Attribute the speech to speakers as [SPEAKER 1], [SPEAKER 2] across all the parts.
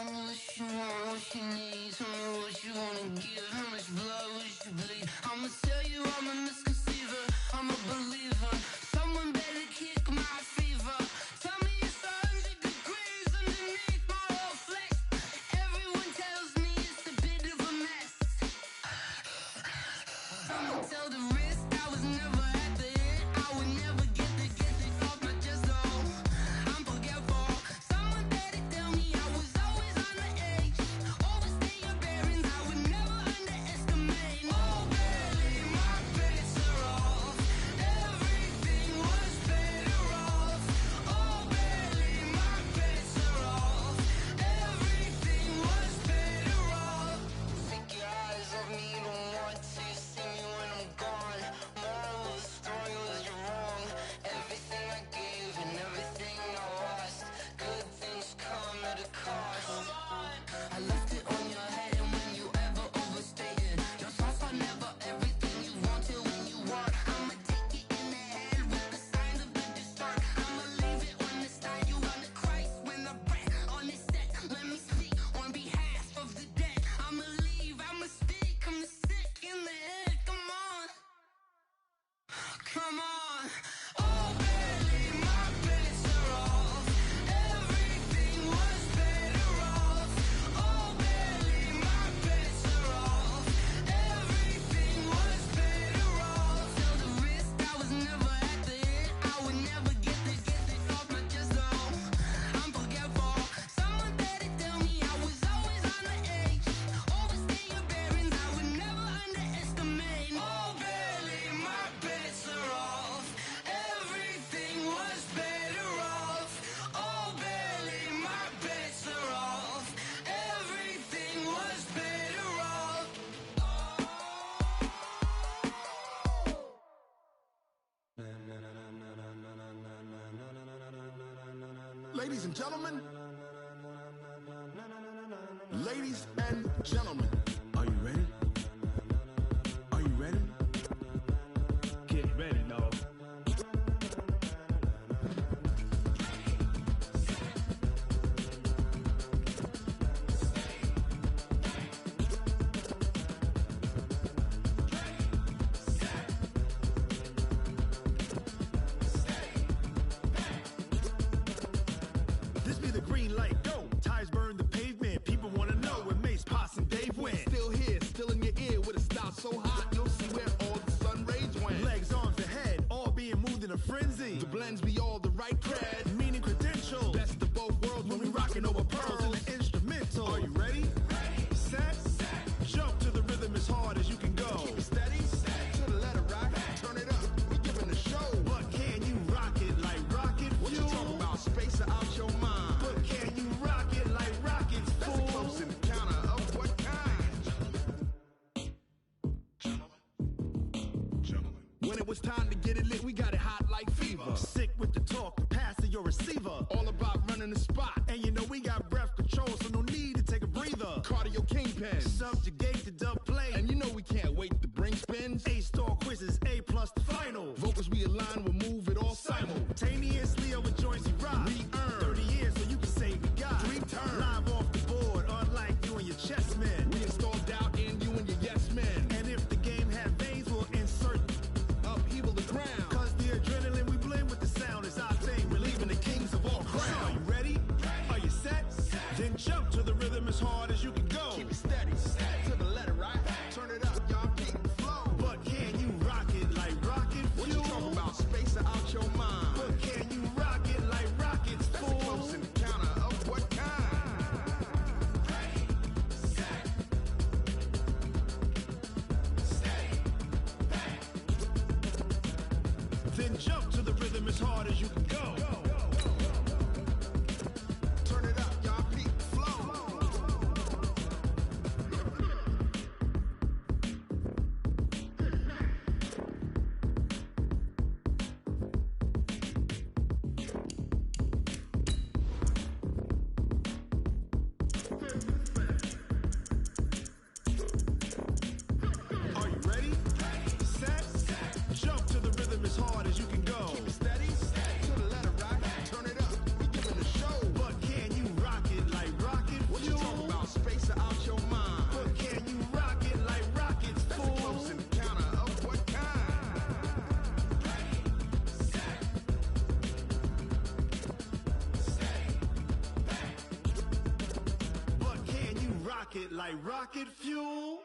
[SPEAKER 1] Tell me what you want, what you need. Tell me what you wanna give. How much blood would you bleed? I'ma tell you I'm a misconceiver, I'm a believer. Someone better kick my fever. Tell me it's 100 degrees underneath my whole flesh. Everyone tells me it's a bit of a mess. Someone tell the wrist I was never at the hit. I would never get this off my chest though. I'm forgetful. Someone better tell me I was always on the edge. Overstay your bearings, I would never underestimate. Oh baby, my bets are off. Everything was better off. Oh baby, my bets are off. Everything was better off. Take your eyes off me, don't want to see me when I'm gone. Moral of the story was you're wrong. Everything I gave and everything I lost. Good things come at a cost. I left it on your head, and when you ever overstay it, your thoughts are never everything you want till when you want. I'ma take it in the head with the signs of the distort. I'ma leave it on the side. You on the Christ when the breath on this set. Let me speak on behalf of the dead. I'ma leave, I'ma speak. I'm sick in the head. Come on, come on. Oh baby, my bets are off. Everything was better off. Oh baby, my bets are off. Everything was better off. Tell the wrist I was never at the hit. I would never get this off my chest though. I'm forgetful. Someone better tell me I was always on the edge. Overstay your bearings, I would never underestimate. Oh baby, my bets are off. Everything was better off. Oh baby, my bets are off. Everything was better off.
[SPEAKER 2] Ladies and gentlemen, ladies and gentlemen, are you ready? Are you ready?
[SPEAKER 3] Get ready, dog.
[SPEAKER 4] This be the green light, go. Tires burn the pavement. People wanna know where Mace, Poss, and Dave went.
[SPEAKER 2] Still here, still in your ear with a style so hot, you'll see where all the sun rays went.
[SPEAKER 4] Legs, arms, and head, all being moved in a frenzy.
[SPEAKER 2] The blends be all the right cred.
[SPEAKER 4] Meaning credentials.
[SPEAKER 2] Best of both worlds when we rockin' over pearls.
[SPEAKER 4] in the instrumental.
[SPEAKER 2] Are you ready?
[SPEAKER 4] Set, jump to the rhythm as hard as you can go.
[SPEAKER 2] Keep it steady, to the letter right. Turn it up, we giving the show.
[SPEAKER 4] But can you rock it like rocket
[SPEAKER 2] What you
[SPEAKER 4] fuel?
[SPEAKER 2] talking about? Space or out your mind?
[SPEAKER 4] But can you rock it like rockets,
[SPEAKER 2] That's
[SPEAKER 4] fool?
[SPEAKER 2] a close encounter of what kind? Gentlemen. When it was time to get it lit, we got it hot like fever.
[SPEAKER 4] Sick with the talk, pass to your receiver.
[SPEAKER 2] All about running the spot.
[SPEAKER 4] And you know we got breath control, so no need to take a breather.
[SPEAKER 2] Cardio kingpin.
[SPEAKER 4] Subjugate the dub play.
[SPEAKER 2] And you know we can't wait to bring spins.
[SPEAKER 4] A-star quizzes, A+ the final.
[SPEAKER 2] Vocals we align, we'll move it all
[SPEAKER 4] Simultaneously over joints we rock.
[SPEAKER 2] We earn
[SPEAKER 4] 30 years so you can say we got
[SPEAKER 2] 3 turns.
[SPEAKER 4] live off the board, unlike you and your chess men.
[SPEAKER 2] We install doubt in you and your yes men.
[SPEAKER 4] And if the game had veins, we'll insert
[SPEAKER 2] Upheaval the ground.
[SPEAKER 4] cause the adrenaline we blend with the sound is our thing.
[SPEAKER 2] Relieving the kings of all
[SPEAKER 4] So are
[SPEAKER 2] crown.
[SPEAKER 4] you ready? Are you set? Then jump to the rhythm as hard as you can go.
[SPEAKER 2] Keep it steady, to the letter right. Turn it up, y'all keep the flow.
[SPEAKER 4] But can you rock it like rocket
[SPEAKER 2] What you
[SPEAKER 4] fuel?
[SPEAKER 2] talking about? Space or out your mind?
[SPEAKER 4] But can you rock it like rockets,
[SPEAKER 2] That's a
[SPEAKER 4] fool?
[SPEAKER 2] close encounter of what kind?
[SPEAKER 4] Then jump to the rhythm as hard as you can go.
[SPEAKER 2] Turn it up, y'all keep the flow.
[SPEAKER 4] Are you ready? Set, jump to the rhythm as hard as you can go.
[SPEAKER 2] Steady, to the
[SPEAKER 4] pocket like rocket fuel.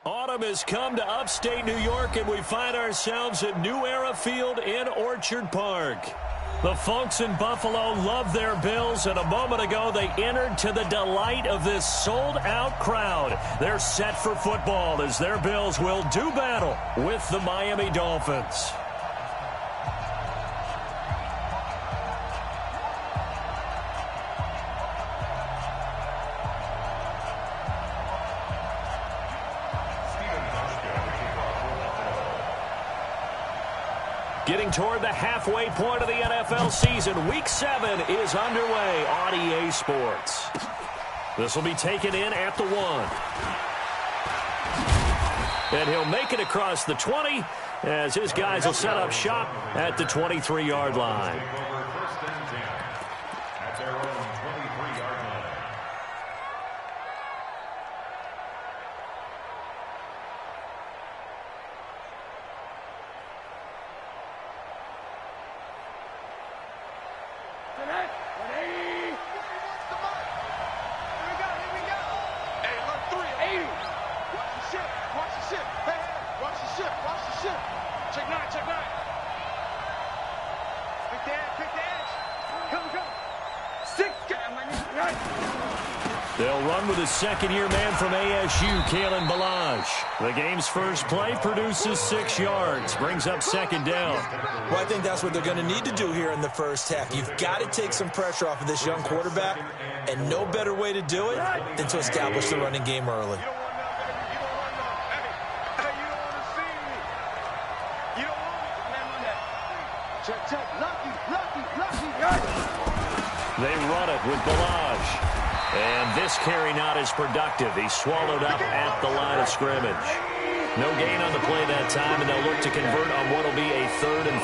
[SPEAKER 5] Autumn has come to upstate New York, and we find ourselves at New Era Field in Orchard Park. The folks in Buffalo love their Bills, and a moment ago they entered to the delight of this sold-out crowd. They're set for football as their Bills will do battle with the Miami Dolphins. Getting toward the halfway point of the NFL season, Week 7 is underway on EA Sports. This will be taken in at the 1. And he'll make it across the 20 as his guys will set up shop at the 23-yard line.
[SPEAKER 6] At their own 23-yard line.
[SPEAKER 5] They'll run with a second-year man from ASU, Kalen Balaj. The game's first play produces 6 yards, brings up second down.
[SPEAKER 7] Well, I think that's what they're going to need to do here in the first half. You've got to take some pressure off of this young quarterback, and no better way to do it than to establish the running game early.
[SPEAKER 5] They run it with Balaj. And this carry not as productive. He's swallowed up at the line of scrimmage. No gain on the play that time, and they'll look to convert on what will be a 3rd and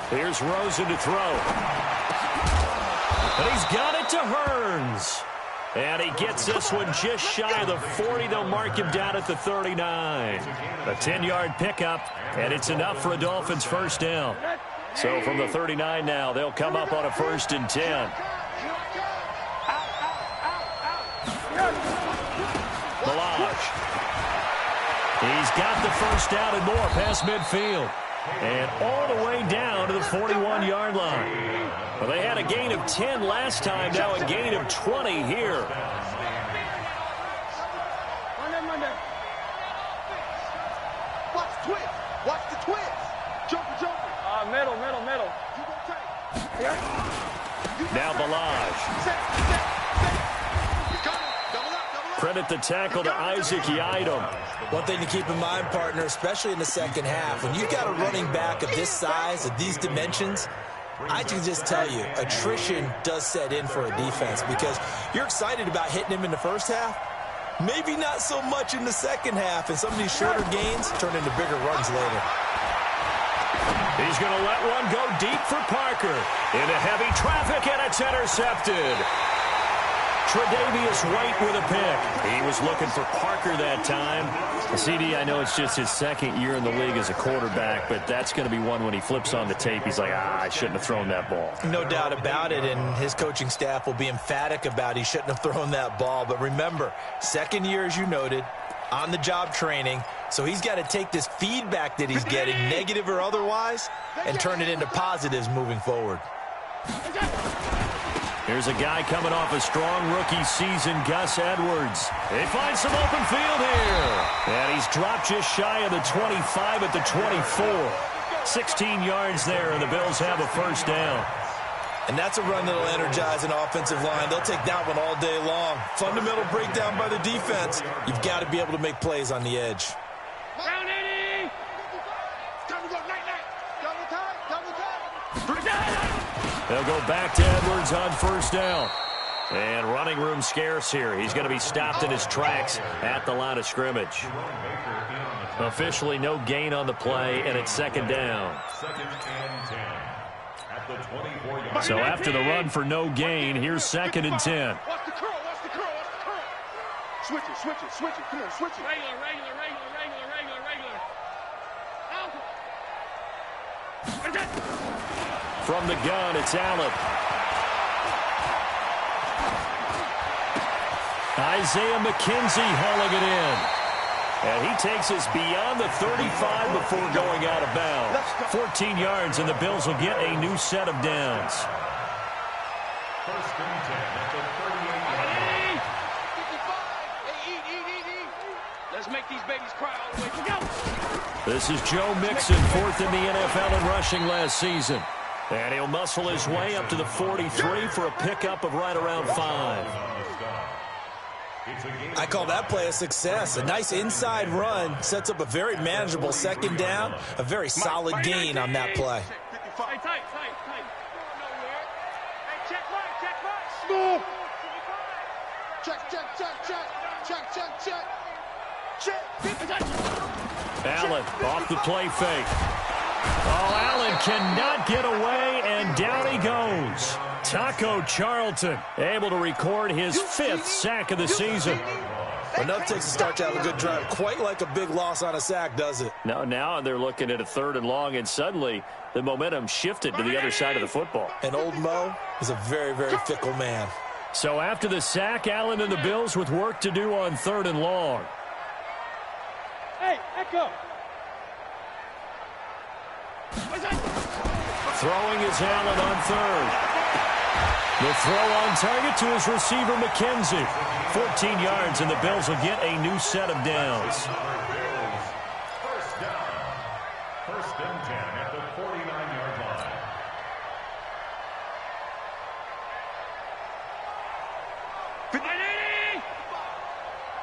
[SPEAKER 5] 4. Here's Rosen to throw. And he's got it to Hearns. And he gets this one just shy of the 40. They'll mark him down at the 39. A 10-yard pickup, and it's enough for a Dolphins first down. So from the 39 now, they'll come up on a 1st and 10. Balaj. He's got the first down and more past midfield. And all the way down to the 41-yard line. Well, they had a gain of 10 last time, now a gain of 20 here.
[SPEAKER 2] Watch the twist. Watch the twist. Jumper.
[SPEAKER 3] Middle.
[SPEAKER 5] Now Balaj. Credit the tackle to Isaac Yiadom.
[SPEAKER 7] One thing to keep in mind, partner, especially in the second half, when you've got a running back of this size, of these dimensions, I can just tell you, attrition does set in for a defense because you're excited about hitting him in the first half. Maybe not so much in the second half, and some of these shorter gains turn into bigger runs later.
[SPEAKER 5] He's going to let one go deep for Parker. Into heavy traffic, and it's intercepted. Tre'Davious White with a pick. He was looking for Parker that time. CD, I know it's just his second year in the league as a quarterback, but that's going to be one when he flips on the tape. He's like, I shouldn't have thrown that ball.
[SPEAKER 7] No doubt about it, and his coaching staff will be emphatic about he shouldn't have thrown that ball. But remember, second year, as you noted, on-the-job training, so he's got to take this feedback that he's getting, negative or otherwise, and turn it into positives moving forward.
[SPEAKER 5] Here's a guy coming off a strong rookie season, Gus Edwards. They find some open field here. And he's dropped just shy of the 25 at the 24. 16 yards there, and the Bills have a first down.
[SPEAKER 7] And that's a run that'll energize an offensive line. They'll take that one all day long. Fundamental breakdown by the defense. You've got to be able to make plays on the edge.
[SPEAKER 3] Round 80.
[SPEAKER 5] They'll go back to Edwards on first down. And running room scarce here. He's going to be stopped in his tracks at the line of scrimmage. Officially no gain on the play, and it's second down. So after the run for no gain, here's second and 10.
[SPEAKER 4] Watch the curl, watch the curl, watch the curl. Switch it, switch it, switch it. Come on, switch it.
[SPEAKER 3] Regular.
[SPEAKER 5] From the gun, it's Allen. Isaiah McKenzie hauling it in. And he takes us beyond the 35 before going out of bounds. 14 yards, and the Bills will get a new set of downs.
[SPEAKER 6] First and 10 at the 38-yard line.
[SPEAKER 3] Let's make these babies cry all the way. Go!
[SPEAKER 5] This is Joe Mixon, fourth in the NFL in rushing last season. And he'll muscle his way up to the 43 for a pickup of right around 5.
[SPEAKER 7] I call that play a success. A nice inside run sets up a very manageable second down, a very solid gain on that play.
[SPEAKER 3] Tight. Hey, check right.
[SPEAKER 4] Smooth. Check.
[SPEAKER 5] Allen off the play fake. Oh, Allen cannot get away, and down he goes. Taco Charlton able to record his 5th sack of the season.
[SPEAKER 7] Enough takes a start to have a good drive. Quite like a big loss on a sack, does it?
[SPEAKER 5] Now they're looking at a 3rd and long, and suddenly the momentum shifted to the other side of the football.
[SPEAKER 7] And old Mo is a very, very fickle man.
[SPEAKER 5] So after the sack, Allen and the Bills with work to do on 3rd and long.
[SPEAKER 3] Hey, Echo.
[SPEAKER 5] Throwing is Allen on 3rd. The throw on target to his receiver, McKenzie. 14 yards, and the Bills will get a new set of downs.
[SPEAKER 6] First down. First and 10 at the 49-yard line.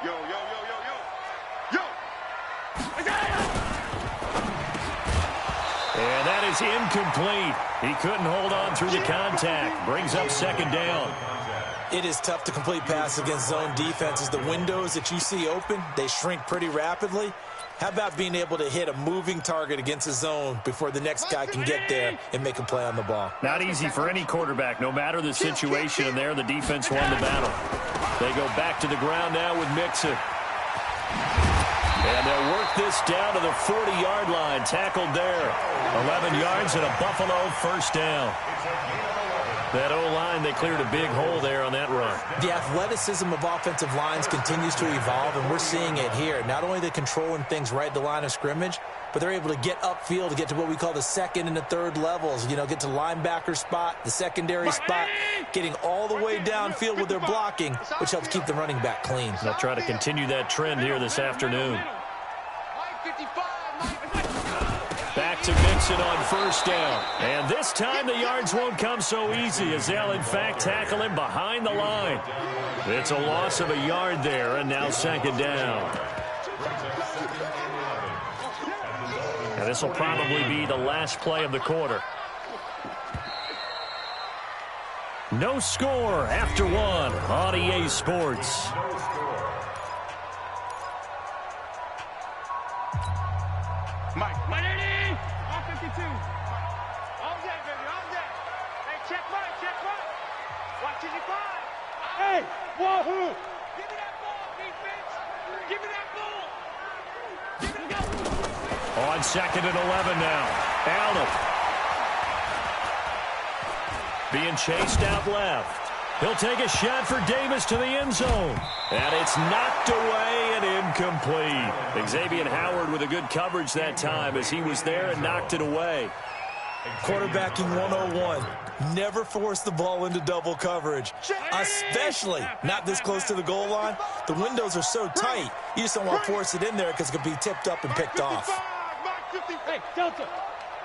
[SPEAKER 4] Yo.
[SPEAKER 5] And that is incomplete. He couldn't hold on through the contact. Brings up second down.
[SPEAKER 7] It is tough to complete pass against zone defenses. The windows that you see open, they shrink pretty rapidly. How about being able to hit a moving target against a zone before the next guy can get there and make a play on the ball?
[SPEAKER 5] Not easy for any quarterback, no matter the situation, and there the defense won the battle. They go back to the ground now with Mixon. And they'll work this down to the 40-yard line, tackled there. 11 yards and a Buffalo first down. That O-line, they cleared a big hole there on that run.
[SPEAKER 7] The athleticism of offensive lines continues to evolve, and we're seeing it here. Not only are they controlling things right at the line of scrimmage, but they're able to get upfield to get to what we call the 2nd and the 3rd levels. You know, get to linebacker spot, the secondary spot, getting all the way downfield with their blocking, which helps keep the running back clean.
[SPEAKER 5] They'll try to continue that trend here this afternoon. Back to Mixon on first down. And this time the yards won't come so easy as they'll, in fact, tackle him behind the line. It's a loss of a yard there, and now second down. And this will probably be the last play of the quarter. No score after one on EA Sports.
[SPEAKER 4] Mike.
[SPEAKER 3] All 52. All day, baby, all day. Hey, check right. Watch it, 5. Hey, wahoo! Give me that ball, defense. Give me that ball. Give me that ball.
[SPEAKER 5] On 2nd and 11 now. Allen. Being chased out left. He'll take a shot for Davis to the end zone. And it's knocked away and incomplete. Xavier Howard with a good coverage that time as he was there and knocked it away.
[SPEAKER 7] Quarterbacking 101. Never force the ball into double coverage, especially not this close to the goal line. The windows are so tight, you just don't want to force it in there because it could be tipped up and picked off.
[SPEAKER 3] Hey, Delta.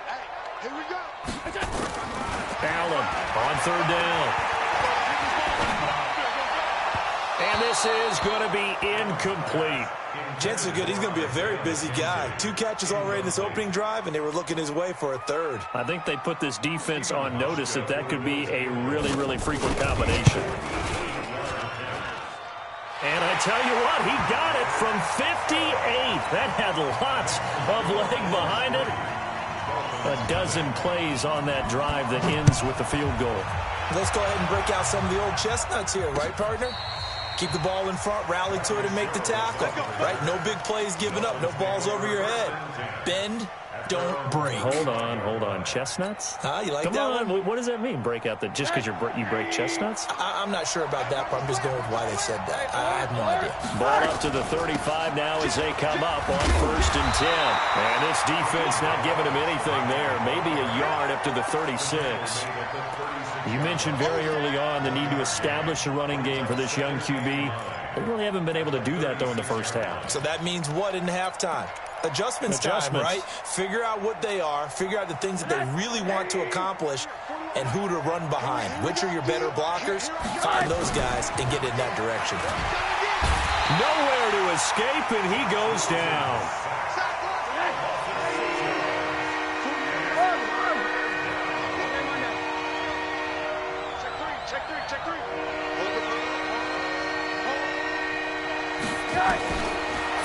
[SPEAKER 4] Hey, here we go.
[SPEAKER 5] Allen on 3rd down. And this is going to be incomplete.
[SPEAKER 7] Chances are good he's going to be a very busy guy. 2 catches already in this opening drive, and they were looking his way for a 3rd.
[SPEAKER 5] I think they put this defense on notice that could be a really, really frequent combination. tell you what, he got it from 58. That had lots of leg behind it. A dozen plays on that drive that ends with the field goal.
[SPEAKER 7] Let's go ahead and break out some of the old chestnuts here, right, partner? Keep the ball in front, rally to it, and make the tackle, right? No big plays given up, no balls over your head. Bend, don't break.
[SPEAKER 5] Hold on. Chestnuts?
[SPEAKER 7] You like
[SPEAKER 5] Come
[SPEAKER 7] that
[SPEAKER 5] on.
[SPEAKER 7] one?
[SPEAKER 5] What does that mean, break out? Just because you break chestnuts?
[SPEAKER 7] I'm not sure about that, but I'm just going with why they said that. I have no idea.
[SPEAKER 5] Ball up to the 35 now as they come up on 1st and 10. And this defense not giving them anything there. Maybe a yard up to the 36. You mentioned very early on the need to establish a running game for this young QB. They really haven't been able to do that, though, in the first half.
[SPEAKER 7] So that means what in halftime? Adjustments time, right? Figure out what they are, figure out the things that they really want to accomplish, and who to run behind. Which are your better blockers? Find those guys and get in that direction.
[SPEAKER 5] Nowhere to escape, and he goes down.
[SPEAKER 3] Check three.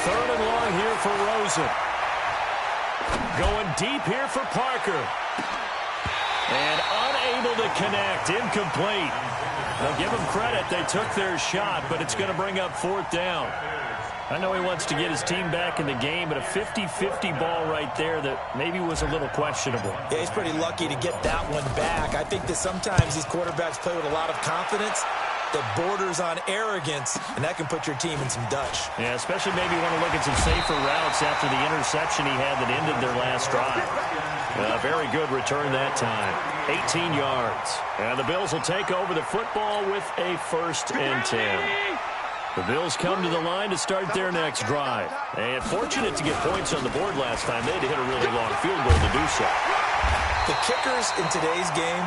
[SPEAKER 5] Third and long here for Rosen. Going deep here for Parker. And unable to connect. Incomplete. They'll give them credit. They took their shot, but it's going to bring up 4th down. I know he wants to get his team back in the game, but a 50-50 ball right there that maybe was a little questionable.
[SPEAKER 7] Yeah, he's pretty lucky to get that one back. I think that sometimes these quarterbacks play with a lot of confidence that borders on arrogance, and that can put your team in some Dutch.
[SPEAKER 5] Yeah, especially maybe want to look at some safer routes after the interception he had that ended their last drive. Very good return that time. 18 yards. And the Bills will take over the football with a 1st and 10. The Bills come to the line to start their next drive. And fortunate to get points on the board last time. They had to hit a really long field goal to do so.
[SPEAKER 7] The kickers in today's game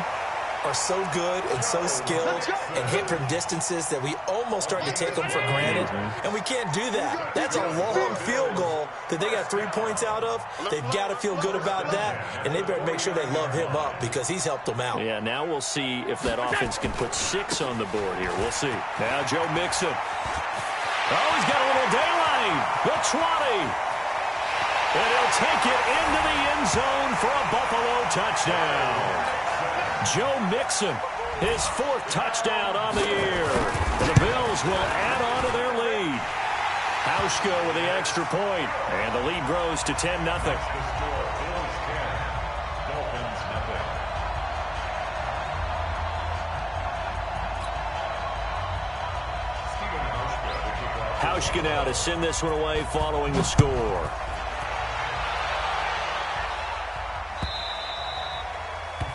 [SPEAKER 7] are so good and so skilled and hit from distances that we almost start to take them for granted, and we can't do that. That's a long field goal that they got 3 points out of. They've got to feel good about that, and they better make sure they love him up because he's helped them out.
[SPEAKER 5] Yeah, now we'll see if that offense can put 6 on the board here. We'll see. Now Joe Mixon. Oh, he's got a little daylight. The 20. And he'll take it into the end zone for a Buffalo touchdown. Joe Mixon, his 4th touchdown on the year. The Bills will add on to their lead. Hauschka with the extra point, and the lead grows to 10-0. Hauschka now to send this one away following the score.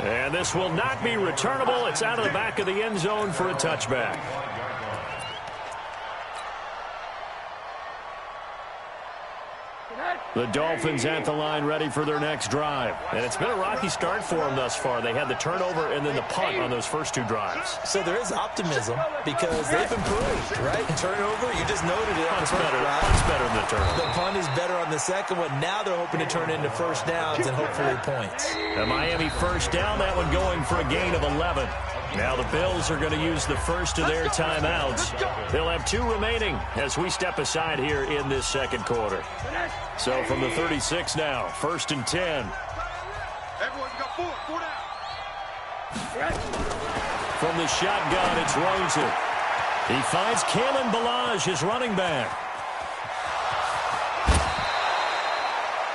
[SPEAKER 5] And this will not be returnable. It's out of the back of the end zone for a touchback. The Dolphins at the line ready for their next drive. And it's been a rocky start for them thus far. They had the turnover and then the punt on those first 2 drives.
[SPEAKER 7] So there is optimism because they've improved, right? Turnover, you just noted it.
[SPEAKER 5] Punt's better. Punt's better than the turnover.
[SPEAKER 7] The punt is better on the second one. Now they're hoping to turn it into first downs and hopefully points.
[SPEAKER 5] The Miami first down, that one going for a gain of 11. Now the Bills are going to use the first of their timeouts. They'll have 2 remaining as we step aside here in this second quarter. So from the 36 now, 1st and 10.
[SPEAKER 3] Everyone got 4 down.
[SPEAKER 5] From the shotgun, it's Rosen. He finds Kalen Ballage, his running back.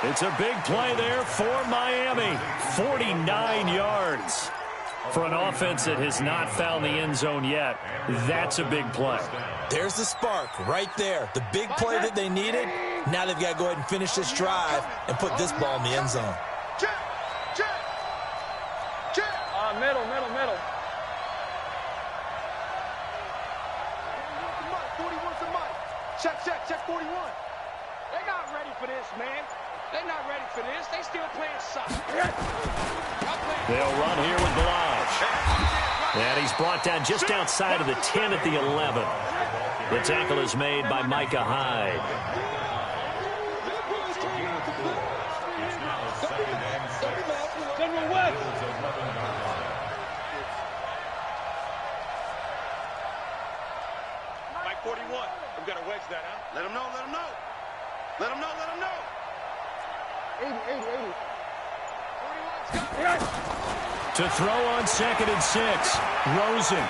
[SPEAKER 5] It's a big play there for Miami. 49 yards. For an offense that has not found the end zone yet, that's a big play.
[SPEAKER 7] There's the spark right there. The big play that they needed. Now they've got to go ahead and finish this drive and put this ball in the end zone.
[SPEAKER 3] Check. Middle. 41's the mic. Check 41. They're not ready for this, man. They're not ready for this. They still playing soccer.
[SPEAKER 5] They'll run here with Ballage. And he's brought down just outside of the 10 at the 11. The tackle is made by Micah Hyde.
[SPEAKER 3] Mike 41. We've got to wait. that, huh?
[SPEAKER 2] Let him know, let him know. Let him know, let him know.
[SPEAKER 3] 80.
[SPEAKER 5] To throw on 2nd and 6. Rosen.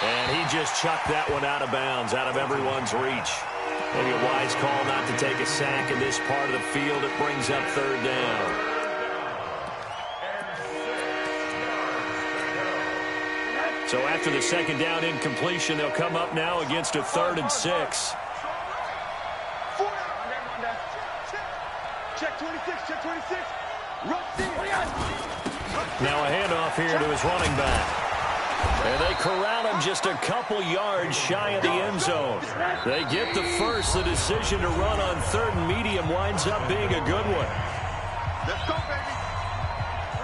[SPEAKER 5] And he just chucked that one out of bounds, out of everyone's reach. Maybe a wise call not to take a sack in this part of the field. It brings up 3rd down. So after the 2nd down incompletion, they'll come up now against a 3rd and 6.
[SPEAKER 3] Check 26, check 26.
[SPEAKER 5] Now a handoff here to his running back. And they corral him just a couple yards shy of the end zone. They get the first. The decision to run on 3rd and medium winds up being a good one.
[SPEAKER 2] Let's go, baby.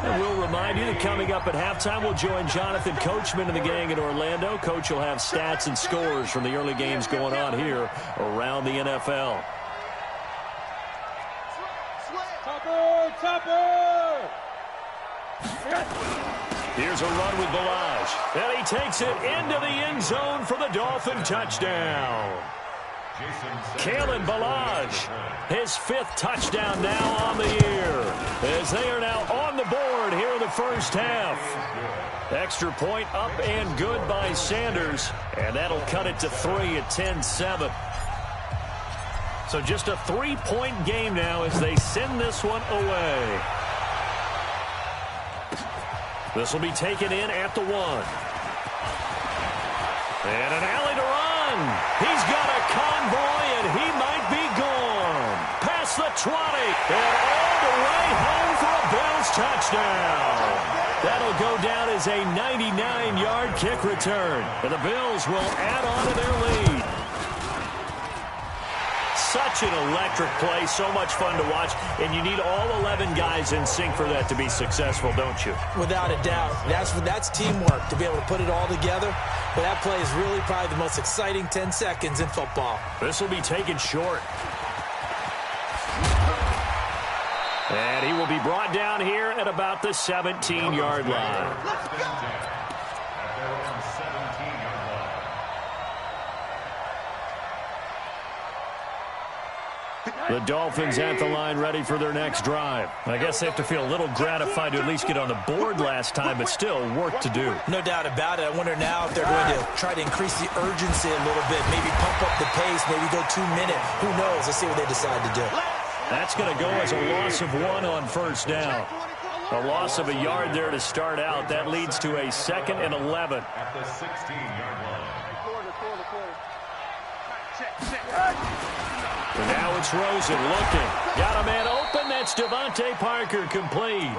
[SPEAKER 5] And we'll remind you that coming up at halftime, we'll join Jonathan Coachman and the gang in Orlando. Coach will have stats and scores from the early games going on here around the NFL.
[SPEAKER 3] Topper!
[SPEAKER 5] Here's a run with Balaj. And he takes it into the end zone for the Dolphin touchdown. Kalen Balaj, his 5th touchdown now on the year, as they are now on the board here in the first half. Extra point up and good by Sanders, and that'll cut it to 3 at 10-7. So just a 3-point game now as they send this one away. This will be taken in at the 1. And an alley to run. He's got a convoy, and he might be gone. Past the 20, and all the way home for a Bills touchdown. That'll go down as a 99-yard kick return. And the Bills will add on to their lead. Such an electric play, so much fun to watch, and you need all 11 guys in sync for that to be successful, don't you?
[SPEAKER 7] Without a doubt. That's teamwork, to be able to put it all together. But that play is really probably the most exciting 10 seconds in football.
[SPEAKER 5] This will be taken short. And he will be brought down here at about the 17-yard line. The Dolphins at the line ready for their next drive. I guess they have to feel a little gratified to at least get on the board last time, but still work to do.
[SPEAKER 7] No doubt about it. I wonder now if they're going to try to increase the urgency a little bit, maybe pump up the pace, maybe go 2-minute. Who knows? Let's see what they decide to do.
[SPEAKER 5] That's going to go as a loss of 1 on 1st down. A loss of a yard there to start out. That leads to a 2nd and 11.
[SPEAKER 6] At the 16-yard line.
[SPEAKER 5] And now it's Rosen looking. Got a man open. That's Devontae Parker complete.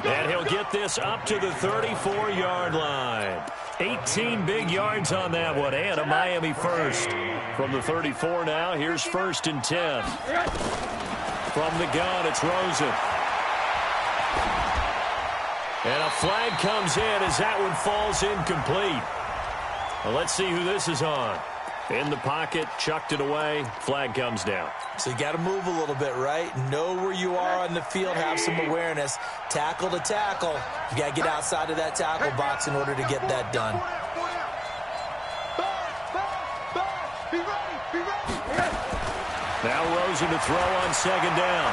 [SPEAKER 5] And he'll get this up to the 34-yard line. 18 big yards on that one, and a Miami first. From the 34 now, here's 1st and 10. From the gun, it's Rosen. And a flag comes in as that one falls incomplete. Well, let's see who this is on. In the pocket, chucked it away, flag comes down.
[SPEAKER 7] So you got to move a little bit, right? Know where you are on the field, have some awareness. Tackle to tackle. You got to get outside of that tackle box in order to get that done.
[SPEAKER 5] Now Rosen to throw on 2nd down.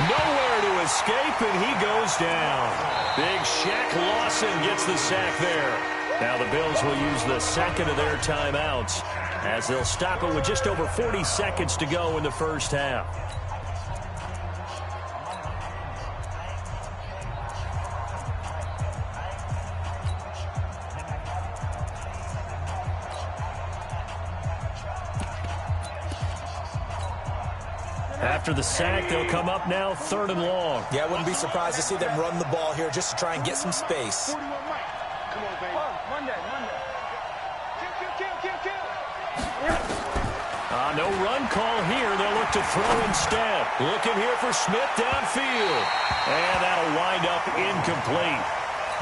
[SPEAKER 5] Nowhere to escape, and he goes down. Big Shaq Lawson gets the sack there. Now the Bills will use the 2nd of their timeouts as they'll stop it with just over 40 seconds to go in the first half. After the sack, they'll come up now 3rd and long.
[SPEAKER 7] Yeah, I wouldn't be surprised to see them run the ball here just to try and get some space.
[SPEAKER 5] No run call here. They'll look to throw instead. Looking here for Smith downfield. And that'll wind up incomplete.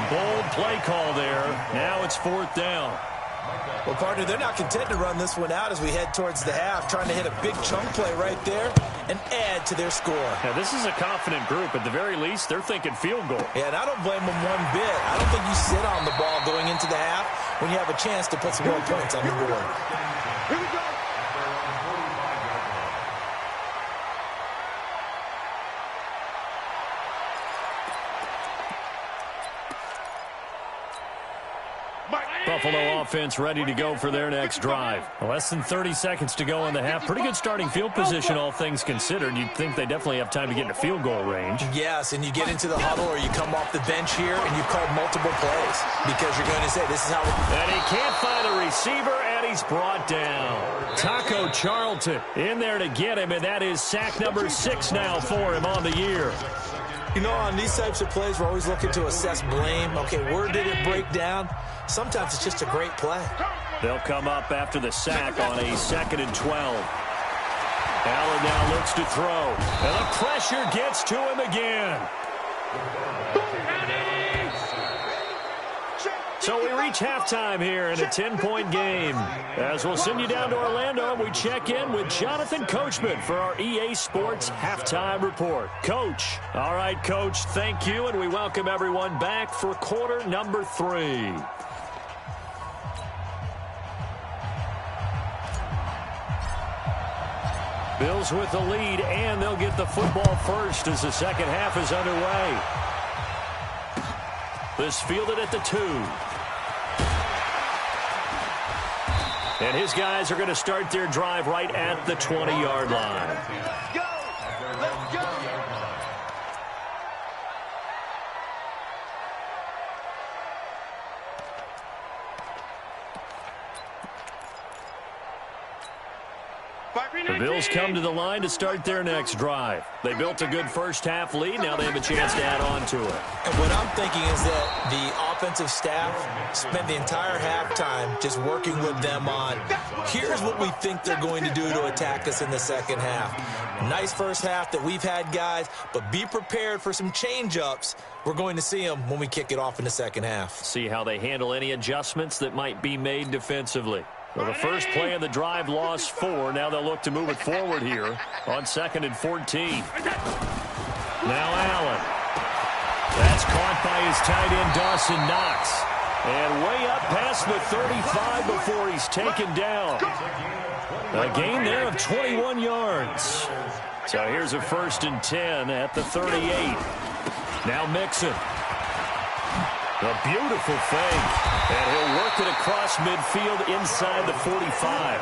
[SPEAKER 5] Bold play call there. Now it's 4th down.
[SPEAKER 7] Well, partner, they're not content to run this one out as we head towards the half, trying to hit a big chunk play right there and add to their score.
[SPEAKER 5] Now, this is a confident group. At the very least, they're thinking field goal.
[SPEAKER 7] Yeah, and I don't blame them one bit. I don't think you sit on the ball going into the half when you have a chance to put some more points on the board.
[SPEAKER 3] Here we go.
[SPEAKER 5] Buffalo offense ready to go for their next drive. Less than 30 seconds to go in the half. Pretty good starting field position, all things considered. You'd think they definitely have time to get into field goal range.
[SPEAKER 7] Yes, and you get into the huddle or you come off the bench here and you've called multiple plays because you're going to say this is how
[SPEAKER 5] And he can't find a receiver, and he's brought down. Taco Charlton in there to get him, and that is sack number 6 now for him on the year.
[SPEAKER 7] You know, on these types of plays, we're always looking to assess blame. Okay, where did it break down? Sometimes it's just a great play.
[SPEAKER 5] They'll come up after the sack on a 2nd and 12. Allen now looks to throw, and the pressure gets to him again. So we reach halftime here in a 10-point game. As we'll send you down to Orlando, we check in with Jonathan Coachman for our EA Sports Halftime Report. Coach. All right, Coach, thank you, and we welcome everyone back for quarter number 3. Bills with the lead, and they'll get the football first as the second half is underway. This fielded at the 2. And his guys are going to start their drive right at the 20-yard line.
[SPEAKER 3] Let's go. Let's go.
[SPEAKER 5] The Bills come to the line to start their next drive. They built a good first-half lead. Now they have a chance to add on to it.
[SPEAKER 7] And what I'm thinking is that the offensive staff spent the entire halftime just working with them on, here's what we think they're going to do to attack us in the second half. Nice first half that we've had, guys, but be prepared for some change-ups. We're going to see them when we kick it off in the second half.
[SPEAKER 5] See how they handle any adjustments that might be made defensively. So the first play of the drive lost 4. Now they'll look to move it forward here on 2nd and 14. Now Allen. That's caught by his tight end, Dawson Knox. And way up past the 35 before he's taken down. A gain there of 21 yards. So here's a 1st and 10 at the 38. Now Mixon. A beautiful fake. And he'll work it across midfield inside the 45.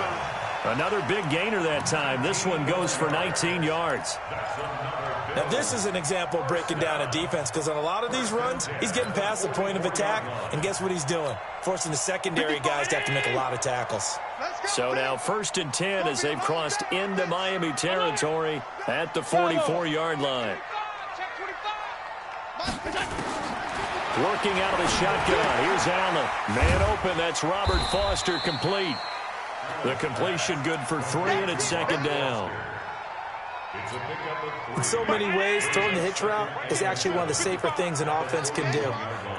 [SPEAKER 5] Another big gainer that time. This one goes for 19 yards.
[SPEAKER 7] Now, this is an example of breaking down a defense because on a lot of these runs, he's getting past the point of attack, and guess what he's doing? Forcing the secondary guys to have to make a lot of tackles.
[SPEAKER 5] So now 1st and 10 as they've crossed into Miami territory at the 44-yard line. Working out of the shotgun. Here's Allen. Man open. That's Robert Foster complete. The completion good for 3, and it's 2nd down.
[SPEAKER 7] In so many ways, throwing the hitch route is actually one of the safer things an offense can do.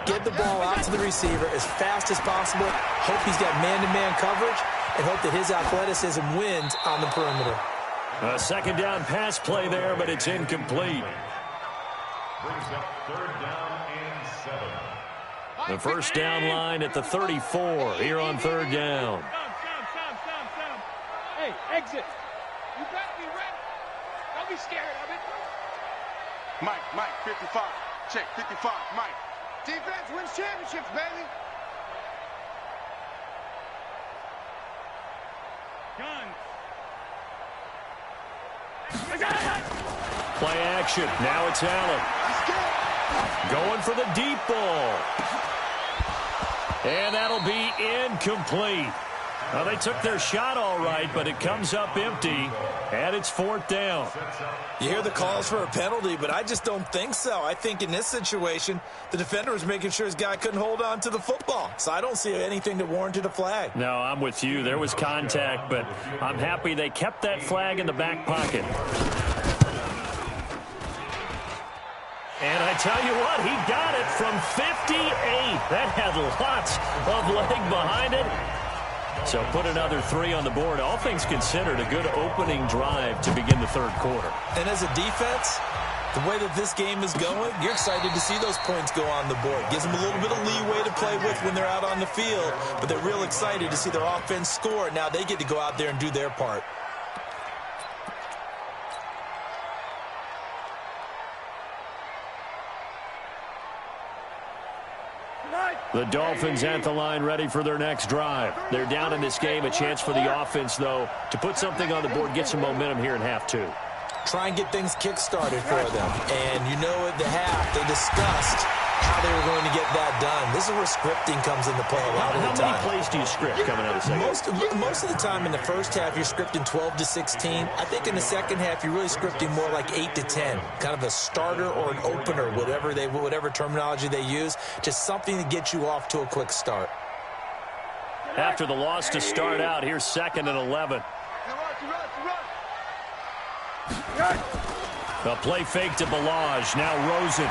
[SPEAKER 7] Get the ball out to the receiver as fast as possible. Hope he's got man-to-man coverage, and hope that his athleticism wins on the perimeter.
[SPEAKER 5] A 2nd down pass play there, but it's incomplete.
[SPEAKER 6] Brings up 3rd down and 7.
[SPEAKER 5] The first down line at the 34 here on 3rd down.
[SPEAKER 3] Hey, exit. You better be ready. Don't be scared of it. Mike, 55. Check, 55, Mike. Defense wins championships, baby. Guns.
[SPEAKER 5] Play action. Now it's Allen. Going for the deep ball. And that'll be incomplete. Well, they took their shot all right, but it comes up empty, and it's 4th down.
[SPEAKER 7] You hear the calls for a penalty, but I just don't think so. I think in this situation, the defender was making sure his guy couldn't hold on to the football. So I don't see anything that warranted a flag.
[SPEAKER 5] No, I'm with you. There was contact, but I'm happy they kept that flag in the back pocket. And I tell you what, he got it from 58. That had lots of leg behind it. So put another 3 on the board. All things considered, a good opening drive to begin the third quarter.
[SPEAKER 7] And as a defense, the way that this game is going, you're excited to see those points go on the board. Gives them a little bit of leeway to play with when they're out on the field, but they're real excited to see their offense score. Now they get to go out there and do their part.
[SPEAKER 5] The Dolphins at the line ready for their next drive. They're down in this game. A chance for the offense, though, to put something on the board, get some momentum here in half 2.
[SPEAKER 7] Try and get things kick-started for them. And you know at the half, they discussed how they were going to get that done. This is where scripting comes into play a lot of the time.
[SPEAKER 5] How many plays do you script coming out of the second?
[SPEAKER 7] Most of the time in the first half, you're scripting 12 to 16. I think in the second half, you're really scripting more like 8 to 10. Kind of a starter or an opener, whatever terminology they use. Just something to get you off to a quick start.
[SPEAKER 5] After the loss to start out, here's 2nd and 11. A play fake to Balaj. Now Rosen.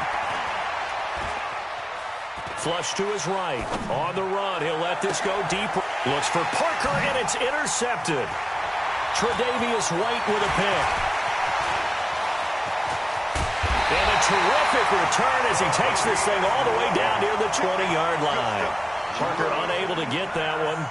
[SPEAKER 5] Flush to his right. On the run. He'll let this go deep. Looks for Parker, and it's intercepted. Tre'Davious White with a pick. And a terrific return as he takes this thing all the way down near the 20-yard line. Parker unable to get that one.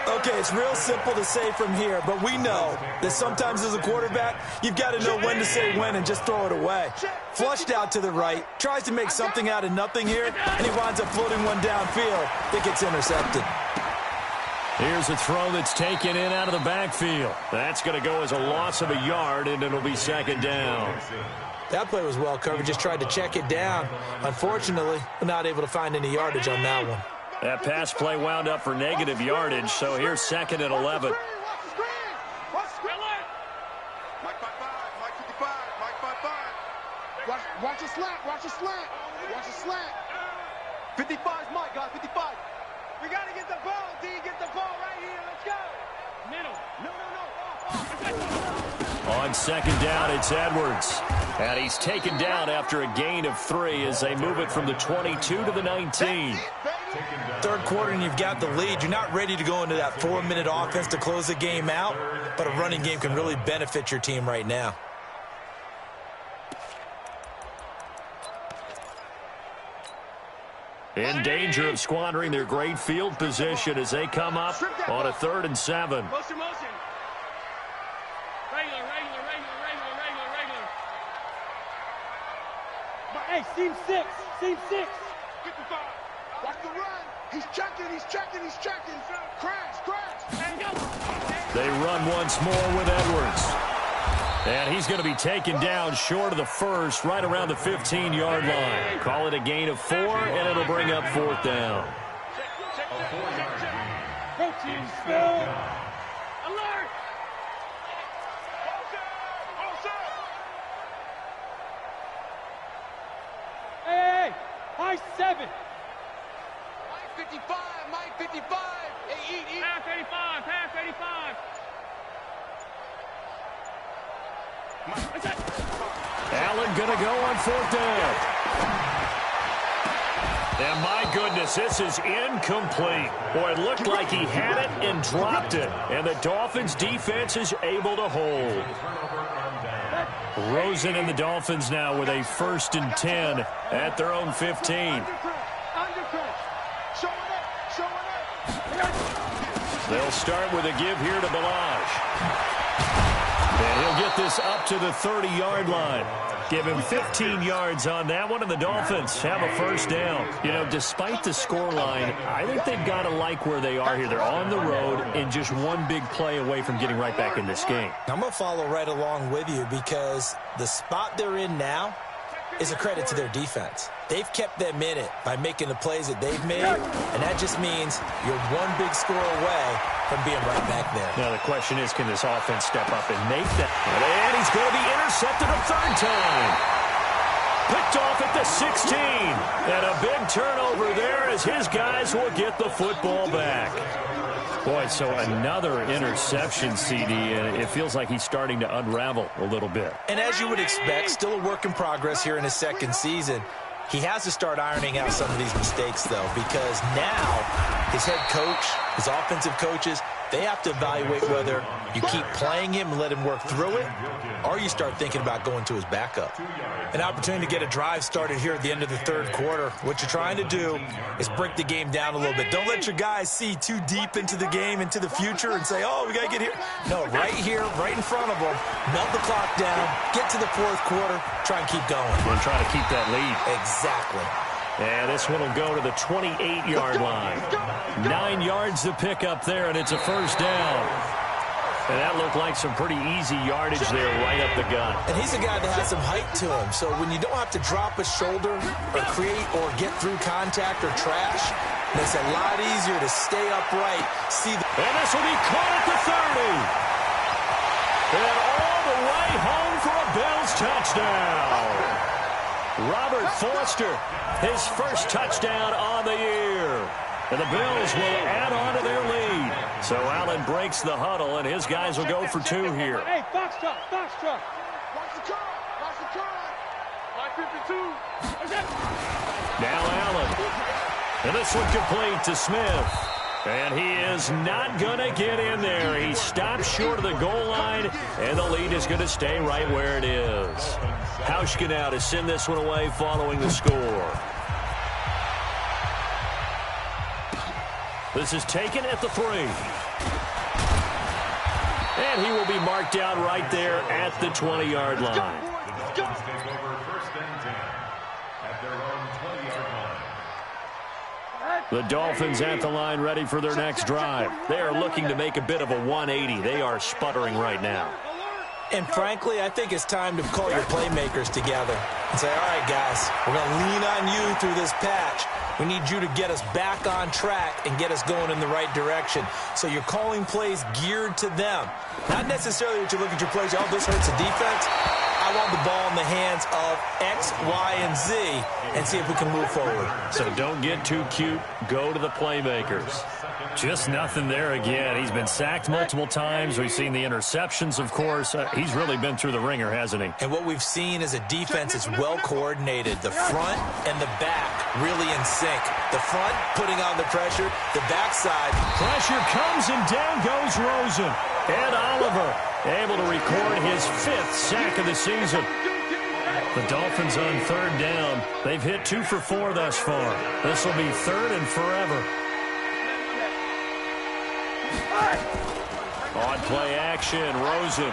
[SPEAKER 7] Okay, it's real simple to say from here, but we know that sometimes as a quarterback, you've got to know when to say when and just throw it away. Flushed out to the right, tries to make something out of nothing here, and he winds up floating one downfield that gets intercepted.
[SPEAKER 5] Here's a throw that's taken in out of the backfield. That's going to go as a loss of a yard, and it'll be 2nd down.
[SPEAKER 7] That play was well covered, just tried to check it down. Unfortunately, we're not able to find any yardage on that one.
[SPEAKER 5] That pass play wound up for negative yardage, so here's 2nd and 11.
[SPEAKER 2] Watch a slant, watch a slant, watch a slant.
[SPEAKER 3] 55's Mike, guys, 55. We got to get the ball, D. Get the ball right here. Let's go. Middle. No.
[SPEAKER 5] On 2nd down, it's Edwards. And he's taken down after a gain of 3 as they move it from the 22 to the 19.
[SPEAKER 7] Third quarter and you've got the lead. You're not ready to go into that 4-minute offense to close the game out, but a running game can really benefit your team right now.
[SPEAKER 5] In danger of squandering their great field position as they come up on a 3rd and 7.
[SPEAKER 3] Motion. Regular. Hey, seam 6. 55.
[SPEAKER 2] Watch the run. He's checking. Crash.
[SPEAKER 5] They run once more with Edwards. And he's going to be taken down short of the first, right around the 15-yard line. Call it a gain of 4, and it'll bring up 4th down.
[SPEAKER 3] Go team, Phil. Alert. Hey, high 7.
[SPEAKER 2] Mike 55. Hey, eat.
[SPEAKER 3] Pass 85.
[SPEAKER 5] Allen going to go on 4th down. And my goodness, this is incomplete. Boy, it looked like he had it and dropped it. And the Dolphins defense is able to hold. Rosen and the Dolphins now with a 1st and 10 at their own 15. They'll start with a give here to Balaj. And he'll get this up to the 30-yard line. Give him 15 yards on that one, and the Dolphins have a 1st down. You know, despite the scoreline, I think they've got to like where they are here. They're on the road and just one big play away from getting right back in this game.
[SPEAKER 7] I'm going to follow right along with you because the spot they're in now is a credit to their defense. They've kept them in it by making the plays that they've made, and that just means you're one big score away from being right back there.
[SPEAKER 5] Now, the question is, can this offense step up and make that? And he's going to be intercepted a 3rd time. Picked off at the 16. And a big turnover there as his guys will get the football back. Boy, so another interception, CD, and it feels like he's starting to unravel a little bit.
[SPEAKER 7] And as you would expect, still a work in progress here in his 2nd season. He has to start ironing out some of these mistakes, though, because now his head coach, his offensive coaches, they have to evaluate whether you keep playing him and let him work through it, or you start thinking about going to his backup. An opportunity to get a drive started here at the end of the third quarter. What you're trying to do is break the game down a little bit. Don't let your guys see too deep into the game, into the future, and say, oh, we got to get here. No, right here, right in front of them, melt the clock down, get to the fourth quarter, try and keep going.
[SPEAKER 5] And try to keep that lead.
[SPEAKER 7] Exactly.
[SPEAKER 5] And this one will go to the 28-yard line. 9 yards to pick up there, and it's a first down. And that looked like some pretty easy yardage there right up the gut.
[SPEAKER 7] And he's a guy that has some height to him. So when you don't have to drop a shoulder or create or get through contact or trash, it's a lot easier to stay upright.
[SPEAKER 5] And this will be caught at the 30. And all the way home for a Bills touchdown. Robert Foster, his first touchdown on the year. And the Bills will add on to their lead. So Allen breaks the huddle, and his guys will go for 2 here.
[SPEAKER 3] Hey, box truck, box truck. Watch the car, watch the car. Line 52.
[SPEAKER 5] Now Allen. And this one complete to Smith. And he is not going to get in there. He stops short of the goal line, and the lead is going to stay right where it is. Hauschka now to send this one away following the score. This is taken at the 3. And he will be marked out right there at the 20-yard line.
[SPEAKER 6] The Dolphins take over 1st and 10 at their own 20-yard line.
[SPEAKER 5] The Dolphins at the line ready for their next drive. They are looking to make a bit of a 180. They are sputtering right now.
[SPEAKER 7] And frankly, I think it's time to call your playmakers together and say, all right, guys, we're going to lean on you through this patch. We need you to get us back on track and get us going in the right direction. So you're calling plays geared to them. Not necessarily that you look at your plays, oh, this hurts the defense. I want the ball in the hands of X, Y, and Z and see if we can move forward.
[SPEAKER 5] So don't get too cute. Go to the playmakers. Just nothing there again. He's been sacked multiple times. We've seen the interceptions, of course. He's really been through the ringer, hasn't he?
[SPEAKER 7] And what we've seen is a defense that's well coordinated. The front and the back really in sync. The front putting on the pressure. The backside.
[SPEAKER 5] Pressure comes and down goes Rosen. Ed Oliver able to record his 5th sack of the season. The Dolphins on 3rd down. They've hit 2 for 4 thus far. This will be 3rd and forever. On play action, Rosen.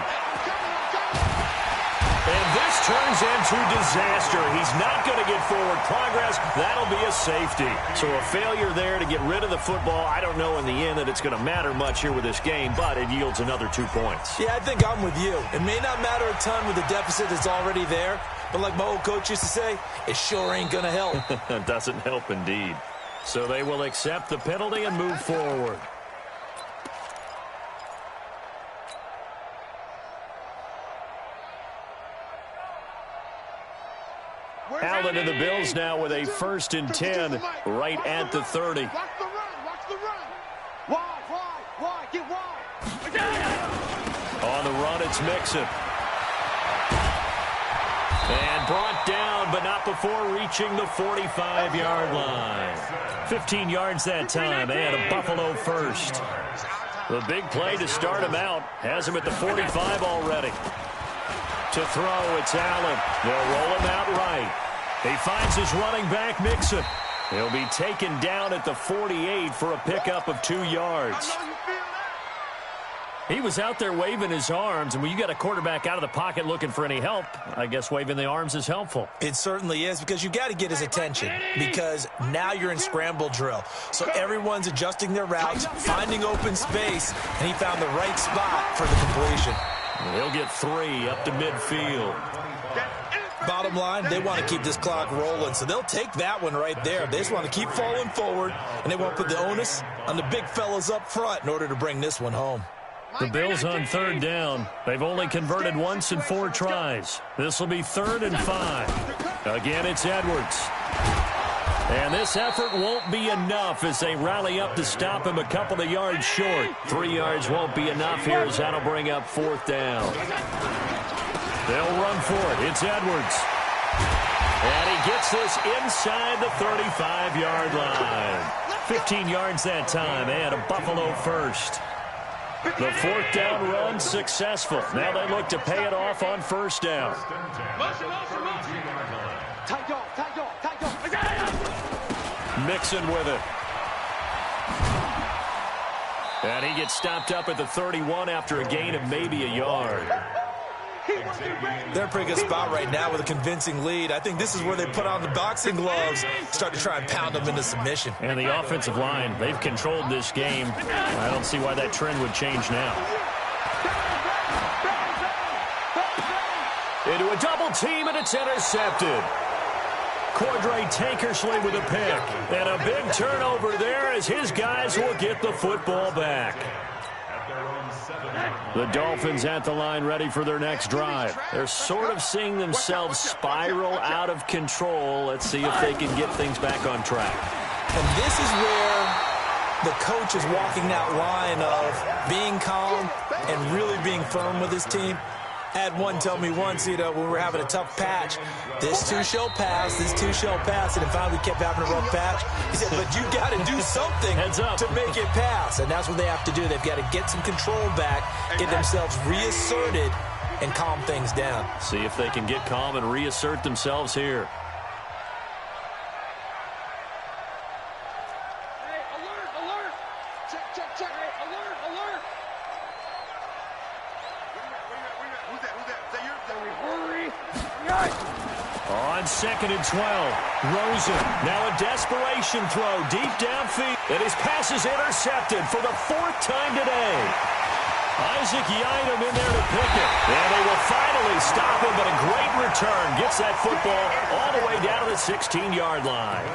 [SPEAKER 5] And this turns into disaster. He's not going to get forward progress. That'll be a safety. So a failure there to get rid of the football. I don't know in the end that it's going to matter much here with this game, but it yields another 2 points.
[SPEAKER 7] Yeah, I think I'm with you. It may not matter a ton with the deficit that's already there, but like my old coach used to say, it sure ain't going to help.
[SPEAKER 5] It doesn't help indeed. So they will accept the penalty and move forward. Allen and the Bills now with a 1st and 10 right at the 30.
[SPEAKER 3] Watch the run, watch the run. Wide, get wide.
[SPEAKER 5] On the run, it's Mixon. And brought down, but not before reaching the 45-yard line. 15 yards that time, and a Buffalo first. The big play to start him out. Has him at the 45 already. To throw, it's Allen. They'll roll him out right. He finds his running back, Mixon. He'll be taken down at the 48 for a pickup of 2 yards. He was out there waving his arms, and when you got a quarterback out of the pocket looking for any help, I guess waving the arms is helpful.
[SPEAKER 7] It certainly is, because you got to get his attention, because now you're in scramble drill. So everyone's adjusting their routes, finding open space, and he found the right spot for the completion.
[SPEAKER 5] He'll get 3 up to midfield.
[SPEAKER 7] Bottom line, they want to keep this clock rolling, so they'll take that one right there. They just want to keep falling forward, and they want to put the onus on the big fellas up front in order to bring this one home.
[SPEAKER 5] The Bills on 3rd down. They've only converted once in 4 tries. This will be 3rd and 5. Again, it's Edwards. And this effort won't be enough as they rally up to stop him a couple of yards short. 3 yards won't be enough here as that'll bring up 4th down. They'll run for it. It's Edwards. And he gets this inside the 35-yard line. 15 yards that time, and a Buffalo first. The fourth down run successful. Now they look to pay it off on first down. Mixon with it. And he gets stopped up at the 31 after a gain of maybe a yard.
[SPEAKER 7] They're in a pretty good spot right now with a convincing lead. I think this is where they put on the boxing gloves, start to try and pound them into submission.
[SPEAKER 5] And the offensive line, they've controlled this game. I don't see why that trend would change now. Into a double team, and it's intercepted. Cordray Tankersley with a pick. And a big turnover there as his guys will get the football back. The Dolphins at the line ready for their next drive. They're sort of seeing themselves spiral out of control. Let's see if they can get things back on track.
[SPEAKER 7] And this is where the coach is walking that line of being calm and really being firm with his team. Had one tell me once, when we were having a tough patch, this too shall pass, this too shall pass, and finally we kept having a rough patch. He said, but you got to do something to make it pass, and that's what they have to do. They've got to get some control back, get themselves reasserted, and calm things down.
[SPEAKER 5] See if they can get calm and reassert themselves here. On 2nd and 12, Rosen, now a desperation throw deep downfield, and his pass is intercepted for the 4th time today. Isaac Yiadom in there to pick it, and they will finally stop him, but a great return gets that football all the way down to the 16-yard line.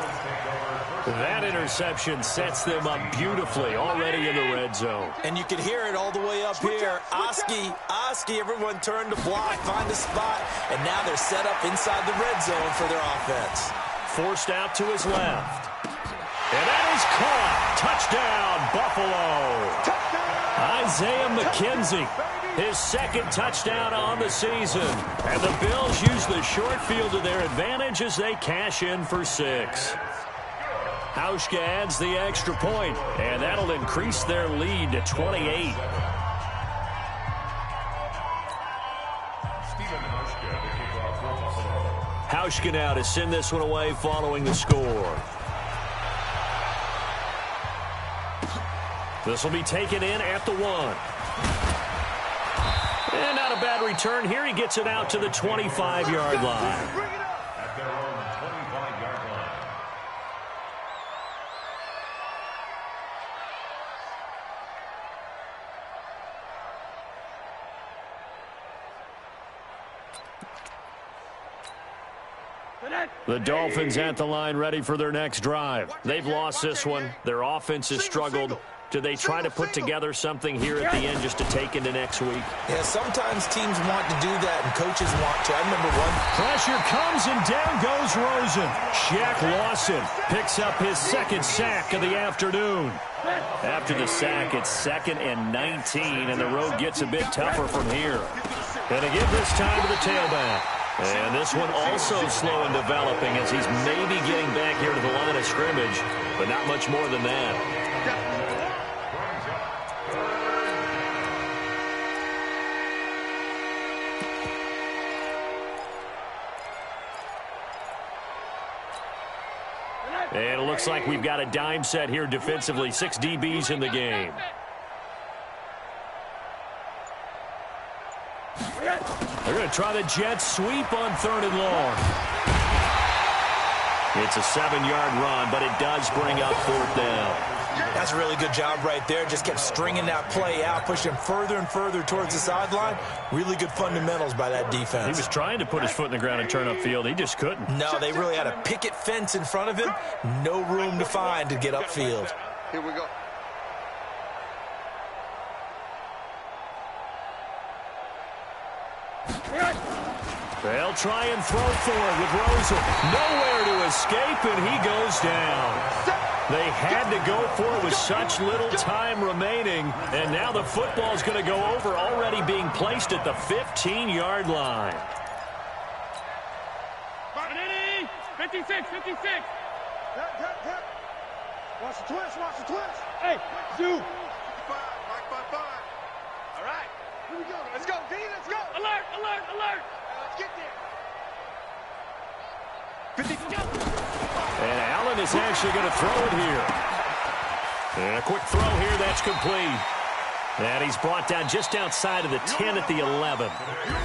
[SPEAKER 5] That interception sets them up beautifully already in the red zone.
[SPEAKER 7] And you can hear it all the way up here. Oski, everyone turned to block, find a spot, and now they're set up inside the red zone for their offense.
[SPEAKER 5] Forced out to his left. And that is caught. Touchdown, Buffalo. Isaiah McKenzie, his 2nd touchdown on the season. And the Bills use the short field to their advantage as they cash in for 6. Hauschka adds the extra point, and that'll increase their lead to 28. Hauschka now to send this one away following the score. This will be taken in at the 1. And not a bad return here. He gets it out to the 25-yard line. The Dolphins at the line ready for their next drive. They've lost this one. Their offense has struggled. Do they try to put together something here at the end just to take into next week?
[SPEAKER 7] Yeah, sometimes teams want to do that and coaches want to. I remember one.
[SPEAKER 5] Pressure comes and down goes Rosen. Shaq Lawson picks up his 2nd sack of the afternoon. After the sack, it's 2nd and 19, and the road gets a bit tougher from here. And again this time to the tailback. And this one also slow in developing as he's maybe getting back here to the line of scrimmage, but not much more than that. And it looks like we've got a dime set here defensively. 6 DBs in the game. They're going to try the jet sweep on 3rd and long. It's a 7-yard run, but it does bring up 4th down.
[SPEAKER 7] That's a really good job right there. Just kept stringing that play out, pushing him further and further towards the sideline. Really good fundamentals by that defense.
[SPEAKER 5] He was trying to put his foot in the ground and turn upfield. He just couldn't.
[SPEAKER 7] No, they really had a picket fence in front of him. No room to find to get upfield.
[SPEAKER 8] Here we go.
[SPEAKER 5] They'll try and throw for it with Rosen. Nowhere to escape, and he goes down. They had to go for it with such little time remaining, and now the football's going to go over, already being placed at the 15-yard line.
[SPEAKER 3] 56, 56. Watch the twist, watch the twist. Hey, Zoo.
[SPEAKER 4] 55, Mike by 5.
[SPEAKER 3] All right, here we go. Let's go, D, let's go. Alert, alert, alert. Let's get there. 50.
[SPEAKER 5] And Allen is actually going to throw it here. And a quick throw here, that's complete. And he's brought down just outside of the 10 at the 11.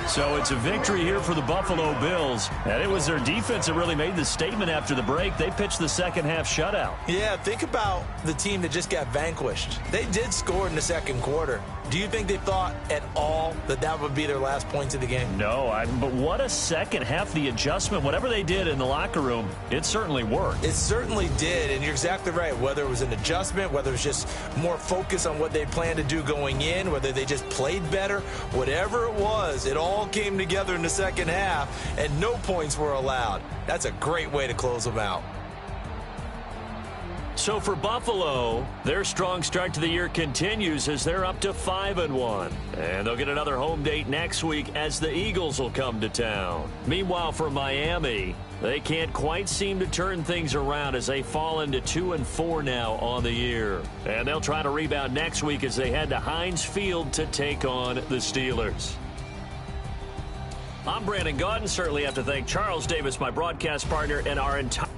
[SPEAKER 5] So it's a victory here for the Buffalo Bills. And it was their defense that really made the statement after the break. They pitched the second half shutout.
[SPEAKER 7] Yeah, think about the team that just got vanquished. They did score in the second quarter. Do you think they thought at all that that would be their last points of the game?
[SPEAKER 5] No, but what a second half. The adjustment, whatever they did in the locker room, it certainly worked.
[SPEAKER 7] It certainly did, and you're exactly right. Whether it was an adjustment, whether it was just more focus on what they planned to do going in, whether they just played better, whatever it was, it all came together in the second half, and no points were allowed. That's a great way to close them out.
[SPEAKER 5] So for Buffalo, their strong start to the year continues as they're up to 5-1. And they'll get another home date next week as the Eagles will come to town. Meanwhile, for Miami, they can't quite seem to turn things around as they fall into 2-4 now on the year. And they'll try to rebound next week as they head to Heinz Field to take on the Steelers. I'm Brandon Gaudin. Certainly have to thank Charles Davis, my broadcast partner, and our entire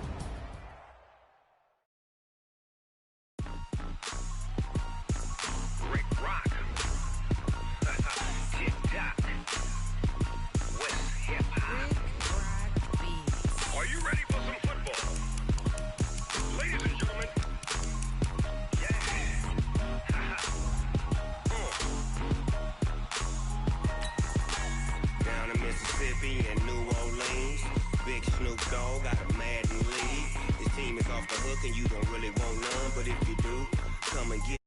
[SPEAKER 8] and you don't really want none, but if you do, come and get